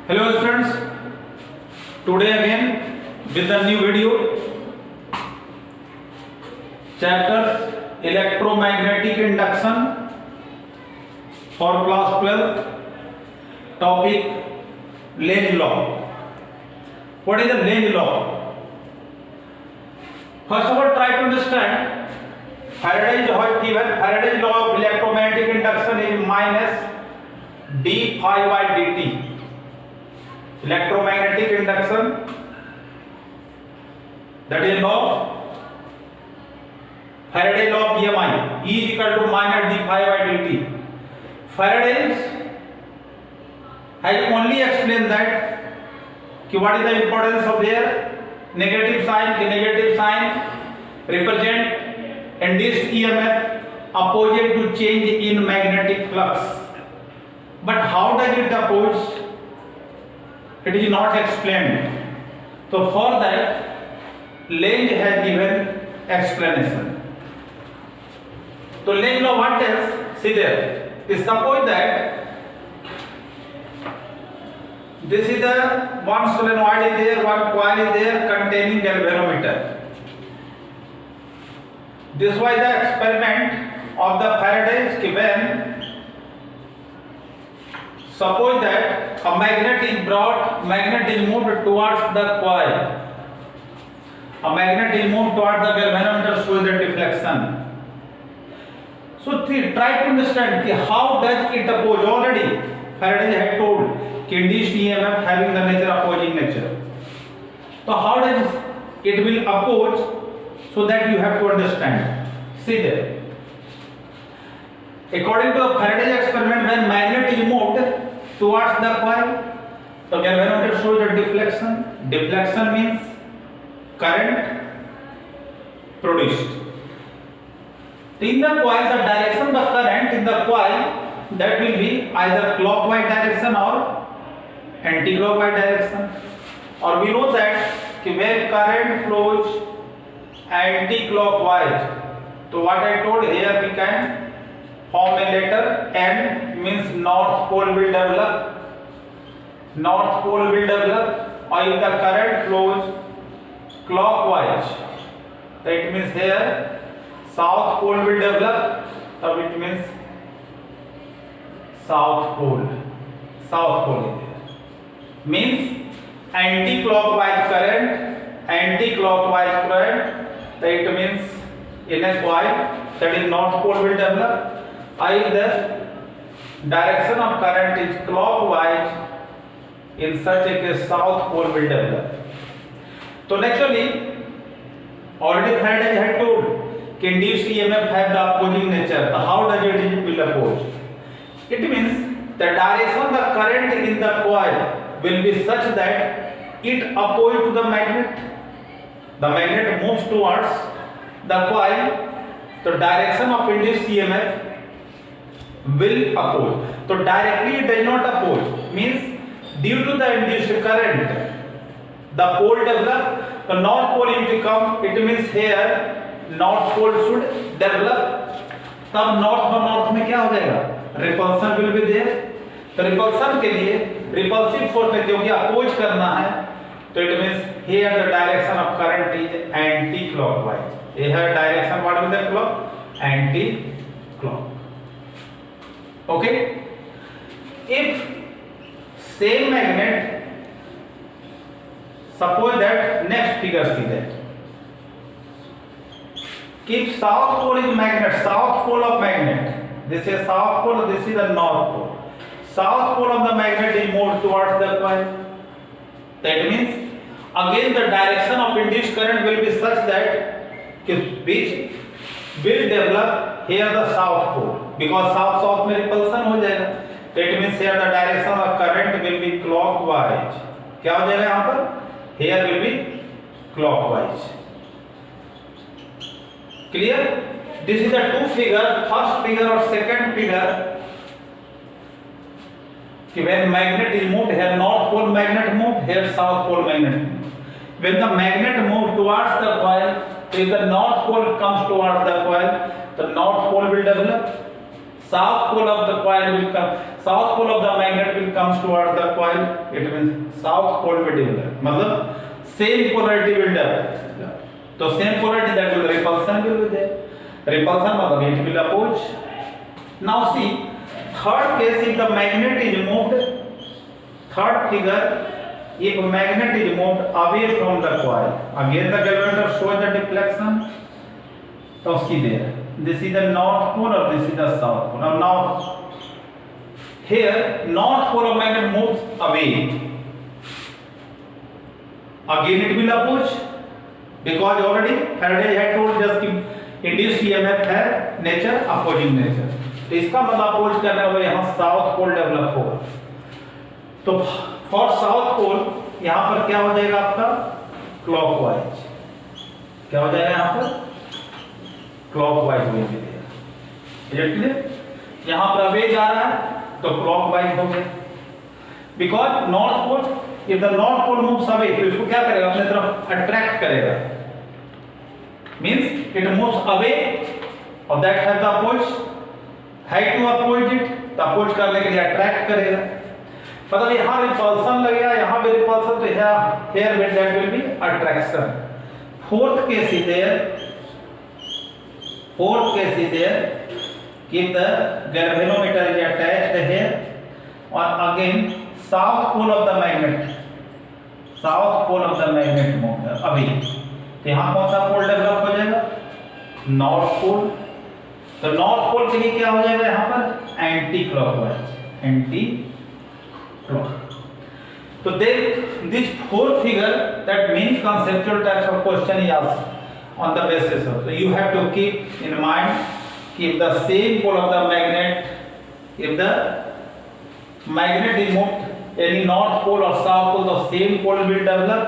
Hello students, today again with a new video, chapters electromagnetic induction for class 12, topic Lenz law. What is the Lenz law? First of all, try to understand Faraday's law of electromagnetic induction is minus d phi by dt. Electromagnetic induction, that is law, Faraday law of EMI, E is equal to minus d phi by dt. Faraday has only explained that what is the importance of their negative sign. The negative sign represent induced EMF opposite to change in magnetic flux. But how does it oppose? It is not explained. So for that, Lenz has given explanation. So Lenz law what tells? See there. Suppose that this is the one solenoid is there, one coil is there containing galvanometer. This was the experiment of the Faraday's given. Suppose that a magnet is moved towards the coil. A magnet is moved towards the galvanometer, shows the deflection. So try to understand how does it oppose. Already Faraday had told induced EMF having the nature opposing nature. So how does it will oppose? So that you have to understand. See there. According to Faraday's experiment, when magnet is moved towards the coil, the galvanometer shows the deflection. Deflection means current produced. In the coil, the direction of the current in the coil, that will be either clockwise direction or anti-clockwise direction. Or we know that when current flows anti-clockwise, so what I told here, we can form a letter N, means north pole will develop. North pole will develop. Or if the current flows clockwise, that means here south pole will develop. So it means south pole. South pole is there. Means anti-clockwise current. Anti-clockwise current. That means in a coil, that is north pole will develop. If the direction of current is clockwise, in such a case south pole will develop. So naturally, already Faraday had told induced EMF have the opposing nature. So how does it will oppose? It means the direction of the current in the coil will be such that it opposes to the magnet. The magnet moves towards the coil. The direction of induced EMF will oppose. So directly it does not oppose. Means due to the induced current, the pole develop. The north pole will come. It means here north pole should develop. तब north में क्या हो जाएगा? Repulsion will be there. तो repulsion के लिए repulsive force में क्योंकि oppose करना है, तो it means here the direction of current is anti-clockwise. Here direction what will the clock? Anti-clock. Okay. If same magnet, suppose that next figure see that. If south pole is magnet, south pole of magnet, this is south pole, this is the north pole. South pole of the magnet is moved towards the coil. That means again the direction of induced current will be such that which will develop here the south pole, because south में repulsion हो जाएगा. That means here the direction of current will be clockwise. क्या हो जाएगा यहाँ पर? Here will be clockwise. Clear? This is the two figure, first figure or second figure. When magnet is moved, here north pole magnet moved, here south pole magnet moved. When the magnet moves towards the coil, if the north pole comes towards the coil, the north pole will develop. South pole of the coil will come. south pole of the magnet will comes towards the coil, it means south pole will develop, मतलब same polarity will develop. तो same polarity, that will repulsion will be there. Repulsion मतलब it will oppose. Now see, third case, if the magnet is moved, third figure, if magnet is moved away from the coil, again the galvanometer shows the deflection. So see there, this is the north pole or this is the south pole. Now here north pole of magnet moves away, again it will oppose, because already Faraday had told just induced EMF है nature opposing nature, तो इसका मतलब oppose करने वाला यहाँ south pole develop होगा. तो for south pole यहाँ पर क्या हो जाएगा आपका क्लॉकवाइज, क्या हो जाएगा यहाँ पर क्लॉकवाइज हो जाएगा. यहाँ पर अवे जा रहा है तो क्लॉकवाइज हो गया, because north pole, if the north pole moves away तो इसको क्या करेगा, अपने तरफ अट्रैक्ट करेगा, मींस इट मूव्स अवे और that have the oppose, have to oppose it, तो अपोज करने के लिए अट्रैक्ट करेगा. मतलब यहाँ रिपल्सन लगेगा, यहाँ भी रिपल्सन, तो here with that will be attraction. Fourth case is there, if the galvanometer is attached here, or again south pole of the magnet moved अभी, तो यहाँ कौन सा पोल डेवलप हो जाएगा, नॉर्थ पोल. तो नॉर्थ पोल के लिए क्या हो जाएगा यहाँ पर anti clockwise. So then this fourth figure, that many conceptual types of question is asked on the basis of. So you have to keep in mind, if the same pole of the magnet, if the magnet is moved any north pole or south pole, the same pole will develop.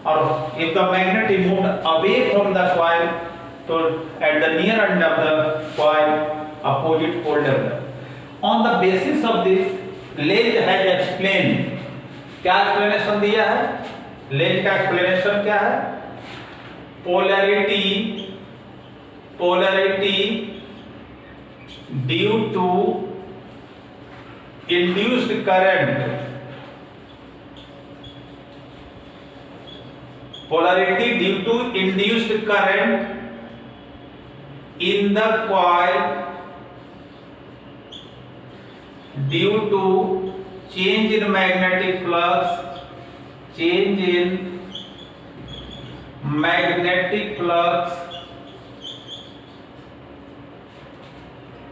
Or if the magnet is moved away from the coil, so at the near end of the coil, opposite pole develop. On the basis of this, Lenz has explain, क्या explanation दिया है, Lenz का explanation क्या है, polarity due to induced current, polarity due to induced current in the coil due to change in magnetic flux,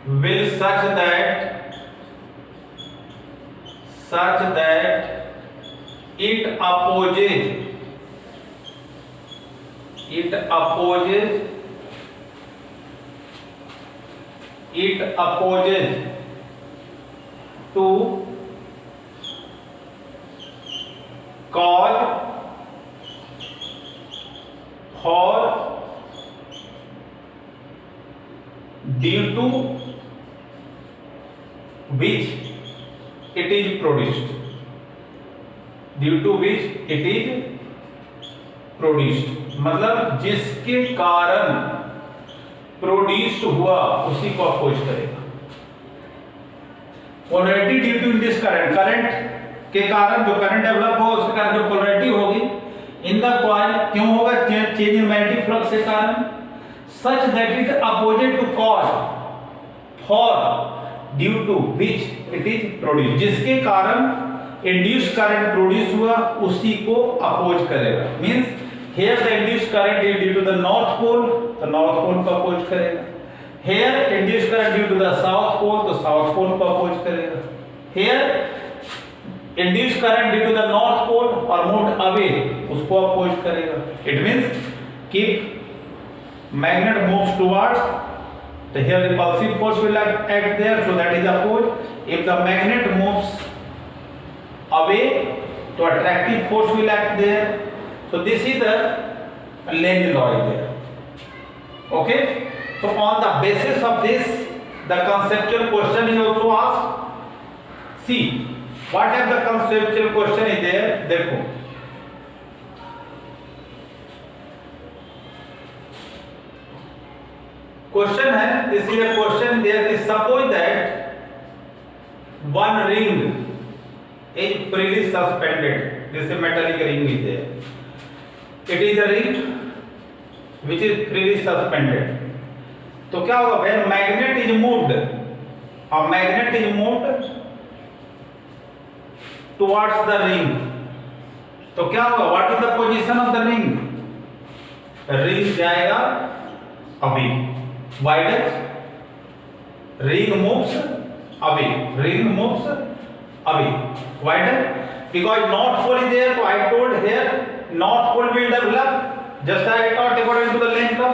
will such that it opposes to cause for due to which it is produced, मतलब जिसके कारण produced हुआ उसी को oppose करेगा. Polarity due to induced current, current के कारण जो करंट डेवलप हो उसके कारण जो पोलैरिटी होगी इन द कॉइल, क्यों होगा, चेंज इन मैग्नेटिक फ्लक्स के कारण, such that it opposite to cause for due to which it is produce, जिसके कारण इंड्यूस्ड करंट प्रोड्यूस हुआ उसी को अपोज करेगा. Means here the induced current is due to the north pole, तो north pole को अपोज करेगा. here induced current due to the south pole, तो south pole को अपोज करेगा. here induced current due to the north pole or moved away, उसको oppose करेगा. it means keep magnet moves towards, तो here repulsive force will act there, so that is opposed. if the magnet moves away, तो attractive force will act there. So this is the Lenz law there. Okay. So on the basis of this, the conceptual question is also asked. See, what are the conceptual question is there? देखो. Question है. This is a question there. Is suppose that one ring is freely suspended. This is metallic ring is there. It is a ring which is freely suspended. तो क्या होगा? When magnet is moved, a magnet is moved towards the ring. तो क्या होगा? What is the position of the ring? Ring जाएगा अभी. Why does ring moves away? Ring moves away. Why does? Because north pole is there. So I told here north pole will develop. Just I thought according to the length of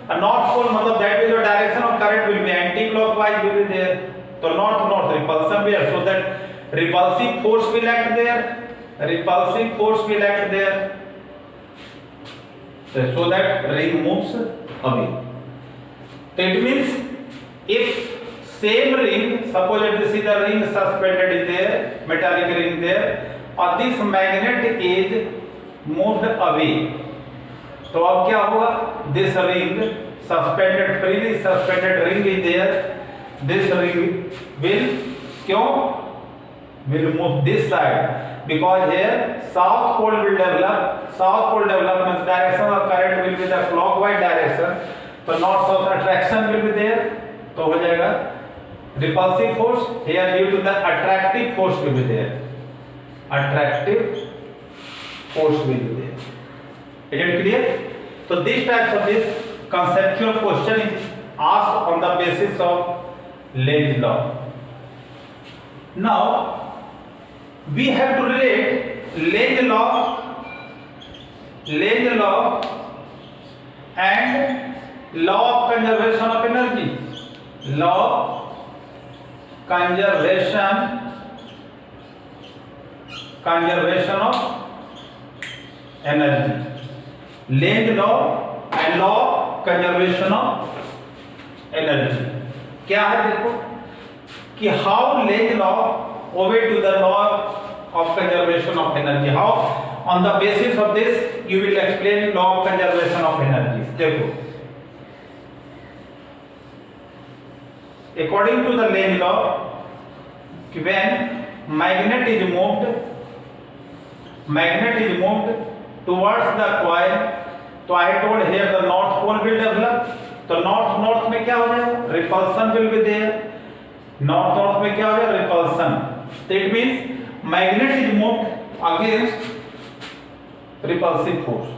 a north pole, मतलब that is the direction of current will be anti-clockwise will be there. So north repulsion there. So that repulsive force will act there. Repulsive force will act there. So that ring moves away. So it means if same ring, suppose this is the ring suspended is there, metallic ring there, or this magnet is moved away. तो अब क्या होगा? This ring suspended, freely suspended ring is there. This ring will क्यों? Will move this side because here south pole will develop. South pole development direction of current will be the clockwise direction. So north south attraction will be there. तो हो जाएगा repulsive force here due to the attractive force will be there. Attractive force will be there. Is it clear? So these types of this conceptual question is asked on the basis of Lenz law. Now we have to relate Lenz law and law of conservation of energy. Law conservation of energy. Lenz law and law conservation of energy. क्या है? देखो कि how Lenz law obey to the law of conservation of energy. How on the basis of this you will explain law of conservation of energy. देखो according to the Lenz law, when magnet is moved towards the coil, तो I told here the north pole will develop. तो north में क्या हो जाएगा? Repulsion will be there. North में क्या हो जाएगा? Repulsion. That means magnet is moved against repulsive force.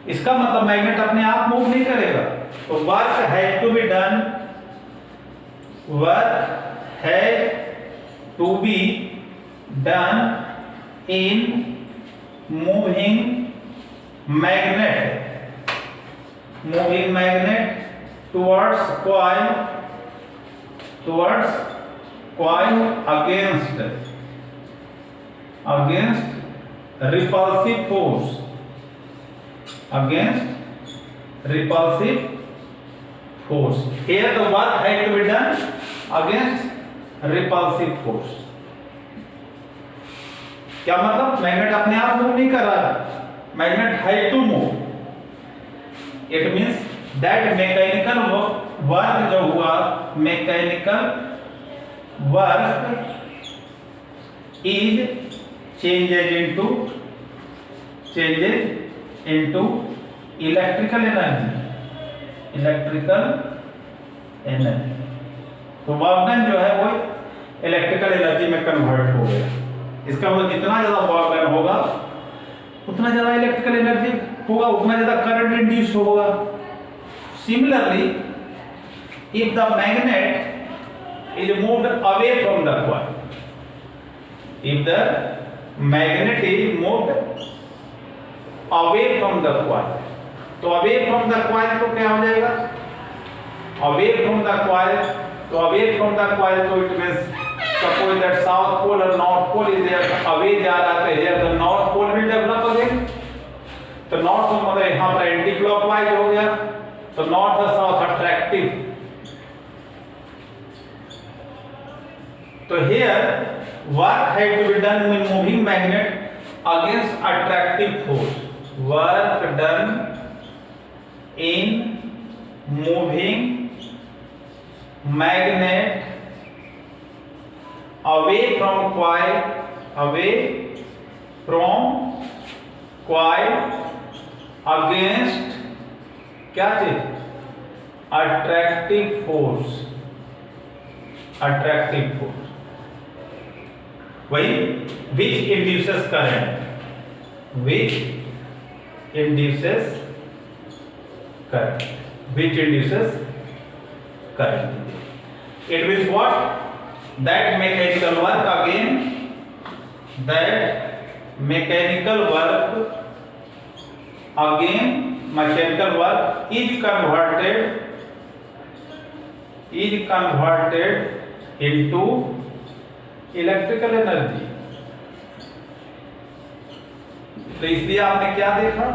इसका मतलब मैग्नेट अपने आप मूव नहीं करेगा. तो work has to be done. Work has to be done in moving magnet towards coil against repulsive force. Here the work had to be done against repulsive force. क्या मतलब? Magnet अपने आप move नहीं कर रहा है. Magnet had to move. It means that mechanical work जो हुआ, mechanical work is changes into electrical energy. तो वर्क डन जो है वो इलेक्ट्रिकल एनर्जी में कन्वर्ट हो गया. इसका मतलब जितना ज्यादा वर्क डन होगा उतना ज्यादा इलेक्ट्रिकल एनर्जी होगा, उतना ज्यादा करंट इंड्यूस होगा. Similarly if the magnet is moved away from the coil, if the magnet is moved away from the coil, तो away from the coil तो क्या हो जाएगा? Away from the coil, तो it means suppose that south pole or north pole is there, away जा रहा है, here the north pole will develop again. तो north तो मतलब यहाँ पर एंटी क्लॉकवाइज हो गया, तो north और south attractive. तो here work had to be done in moving magnet against attractive force. Work done in moving magnet away from coil, away from coil against क्या चीज, attractive force, attractive force, वही which induces current, which induces current, which induces current. It means what? That mechanical work again, that mechanical work again, mechanical work is converted into electrical energy. तो इसलिए आपने क्या देखा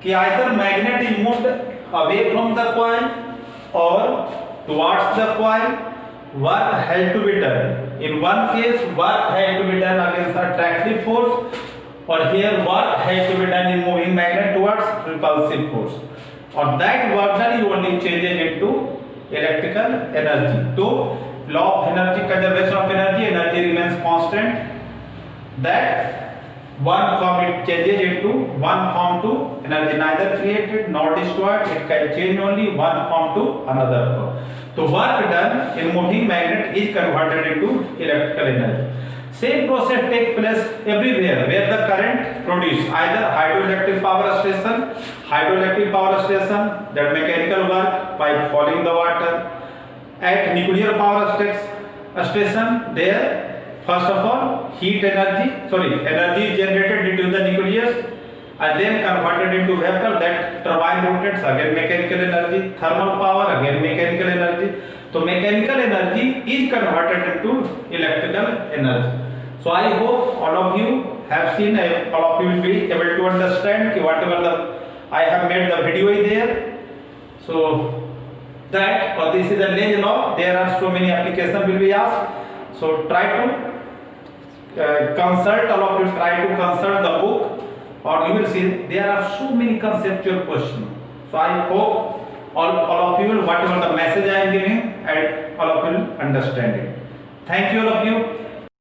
कि either magnet is moved away from the coil or towards the coil, work had to be done. In one case, work had to be done against attractive force, or here work had to be done in moving magnet towards repulsive force. Or that work done you only changes into electrical energy. So, law of energy, conservation of energy, energy remains constant. That one form it changes into one form to energy neither created nor destroyed. It can change only one form to another form. So work done in moving magnet is converted into electrical energy. Same process takes place everywhere where the current produced, either hydroelectric power station, that mechanical work by falling the water, at nuclear power station there. First of all, energy is generated due to the nucleus and then converted into vapor. That turbine rotates, again mechanical energy. Thermal power, again mechanical energy. So mechanical energy is converted into electrical energy. So I hope all of you have seen, all of you will be able to understand कि whatever I have made the video is there. So that, or this is the Lenz law. There are so many applications will be asked. So try to consult, all of you try to consult the book, or you will see there are so many conceptual questions. So I hope all of you will, whatever the message I am giving, and all of you will understand it. Thank you all of you.